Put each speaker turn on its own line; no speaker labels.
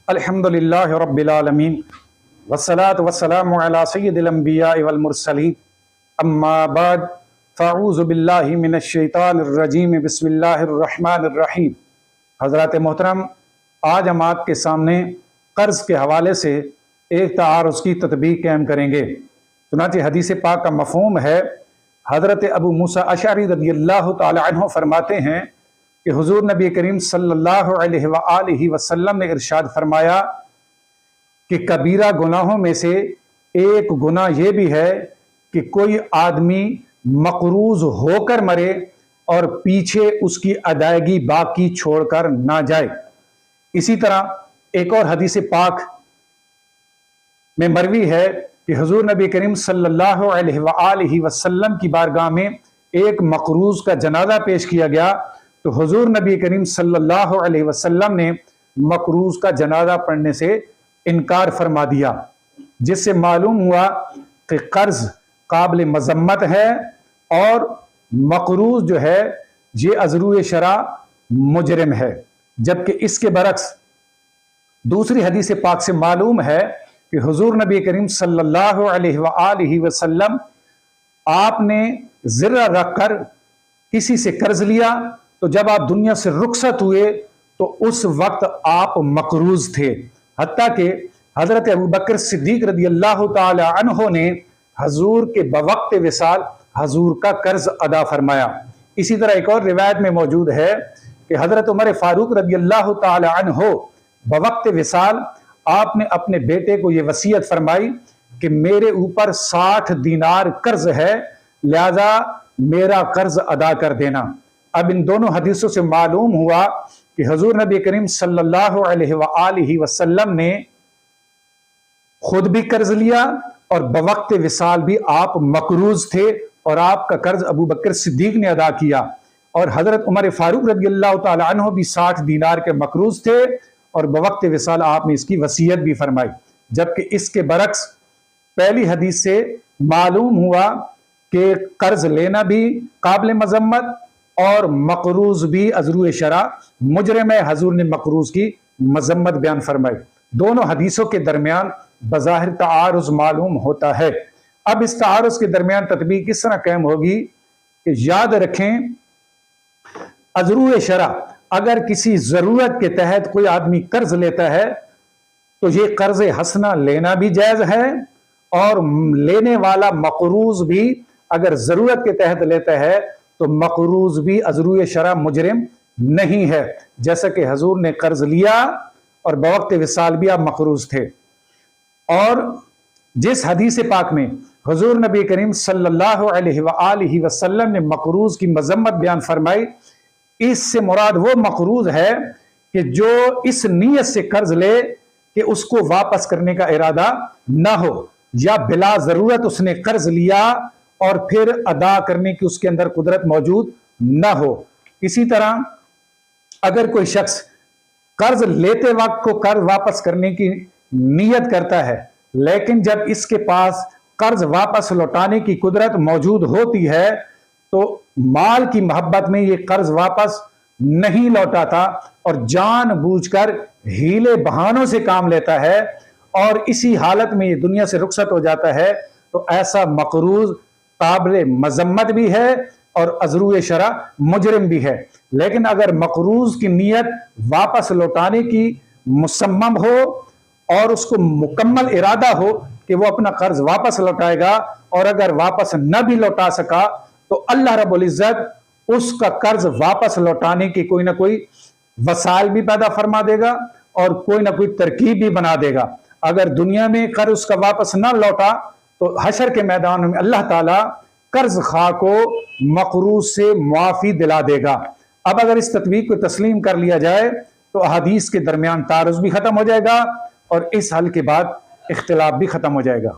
الحمدللہ رب العالمین والصلاة والسلام علی سید الانبیاء والمرسلین اما بعد فاعوذ باللہ من الشیطان الرجیم بسم اللہ الرحمن الرحیم۔ حضرات محترم، آج ہم آپ کے سامنے قرض کے حوالے سے ایک تعارض کی تطبیق قائم کریں گے۔ چنانچہ حدیث پاک کا مفہوم ہے، حضرت ابو موسیٰ اشعری رضی اللہ تعالی عنہ فرماتے ہیں کہ حضور نبی کریم صلی اللہ علیہ وآلہ وسلم نے ارشاد فرمایا کہ کبیرہ گناہوں میں سے ایک گناہ یہ بھی ہے کہ کوئی آدمی مقروض ہو کر مرے اور پیچھے اس کی ادائیگی باقی چھوڑ کر نہ جائے۔ اسی طرح ایک اور حدیث پاک میں مروی ہے کہ حضور نبی کریم صلی اللہ علیہ وآلہ وسلم کی بارگاہ میں ایک مقروض کا جنازہ پیش کیا گیا تو حضور نبی کریم صلی اللہ علیہ وسلم نے مقروض کا جنازہ پڑھنے سے انکار فرما دیا، جس سے معلوم ہوا کہ قرض قابل مذمت ہے اور مقروض جو ہے یہ عذرو شرع مجرم ہے۔ جبکہ اس کے برعکس دوسری حدیث پاک سے معلوم ہے کہ حضور نبی کریم صلی اللہ علیہ وآلہ وسلم آپ نے ذرہ رکھ کر کسی سے قرض لیا تو جب آپ دنیا سے رخصت ہوئے تو اس وقت آپ مقروض تھے، حتیٰ کہ حضرت ابوبکر صدیق رضی اللہ تعالی عنہ نے حضور کے بوقت وصال حضور کا قرض ادا فرمایا۔ اسی طرح ایک اور روایت میں موجود ہے کہ حضرت عمر فاروق رضی اللہ تعالی عنہ بوقت وصال آپ نے اپنے بیٹے کو یہ وصیت فرمائی کہ میرے اوپر 60 دینار قرض ہے، لہذا میرا قرض ادا کر دینا۔ اب ان دونوں حدیثوں سے معلوم ہوا کہ حضور نبی کریم صلی اللہ علیہ وآلہ وسلم نے خود بھی قرض لیا اور بوقت وصال بھی آپ مقروض تھے اور آپ کا قرض ابوبکر صدیق نے ادا کیا، اور حضرت عمر فاروق رضی اللہ تعالی عنہ بھی 60 دینار کے مقروض تھے اور بوقت وصال آپ نے اس کی وصیت بھی فرمائی۔ جبکہ اس کے برعکس پہلی حدیث سے معلوم ہوا کہ قرض لینا بھی قابل مذمت اور مقروض بھی عذرو شرع مجرم ہے۔ حضور نے مقروض کی مذمت بیان فرمائی۔ دونوں حدیثوں کے درمیان بظاہر تعارض معلوم ہوتا ہے۔ اب اس تعارض کے درمیان تطبیق کس طرح قائم ہوگی کہ یاد رکھیں، عذرو شرع اگر کسی ضرورت کے تحت کوئی آدمی قرض لیتا ہے تو یہ قرض حسنہ لینا بھی جائز ہے، اور لینے والا مقروض بھی اگر ضرورت کے تحت لیتا ہے تو مقروض بھی عذرو شرع مجرم نہیں ہے، جیسا کہ حضور نے قرض لیا اور بوقت وصال بھی آپ مقروض تھے۔ اور جس حدیث پاک میں حضور نبی کریم صلی اللہ علیہ وآلہ وسلم نے مقروض کی مذمت بیان فرمائی، اس سے مراد وہ مقروض ہے کہ جو اس نیت سے قرض لے کہ اس کو واپس کرنے کا ارادہ نہ ہو، یا بلا ضرورت اس نے قرض لیا اور پھر ادا کرنے کی اس کے اندر قدرت موجود نہ ہو۔ اسی طرح اگر کوئی شخص قرض لیتے وقت کو قرض واپس کرنے کی نیت کرتا ہے، لیکن جب اس کے پاس قرض واپس لوٹانے کی قدرت موجود ہوتی ہے تو مال کی محبت میں یہ قرض واپس نہیں لوٹاتا اور جان بوجھ کر ہیلے بہانوں سے کام لیتا ہے اور اسی حالت میں یہ دنیا سے رخصت ہو جاتا ہے، تو ایسا مقروض قابل مذمت بھی ہے اور عذرو شرع مجرم بھی ہے۔ لیکن اگر مقروض کی نیت واپس لوٹانے کی مصمم ہو اور اس کو مکمل ارادہ ہو کہ وہ اپنا قرض واپس لوٹائے گا، اور اگر واپس نہ بھی لوٹا سکا تو اللہ رب العزت اس کا قرض واپس لوٹانے کی کوئی نہ کوئی وسائل بھی پیدا فرما دے گا اور کوئی نہ کوئی ترکیب بھی بنا دے گا۔ اگر دنیا میں قرض اس کا واپس نہ لوٹا تو حشر کے میدان میں اللہ تعالیٰ قرض خواہ کو مقروض سے معافی دلا دے گا۔ اب اگر اس تطبیق کو تسلیم کر لیا جائے تو احادیث کے درمیان تعارض بھی ختم ہو جائے گا اور اس حل کے بعد اختلاف بھی ختم ہو جائے گا۔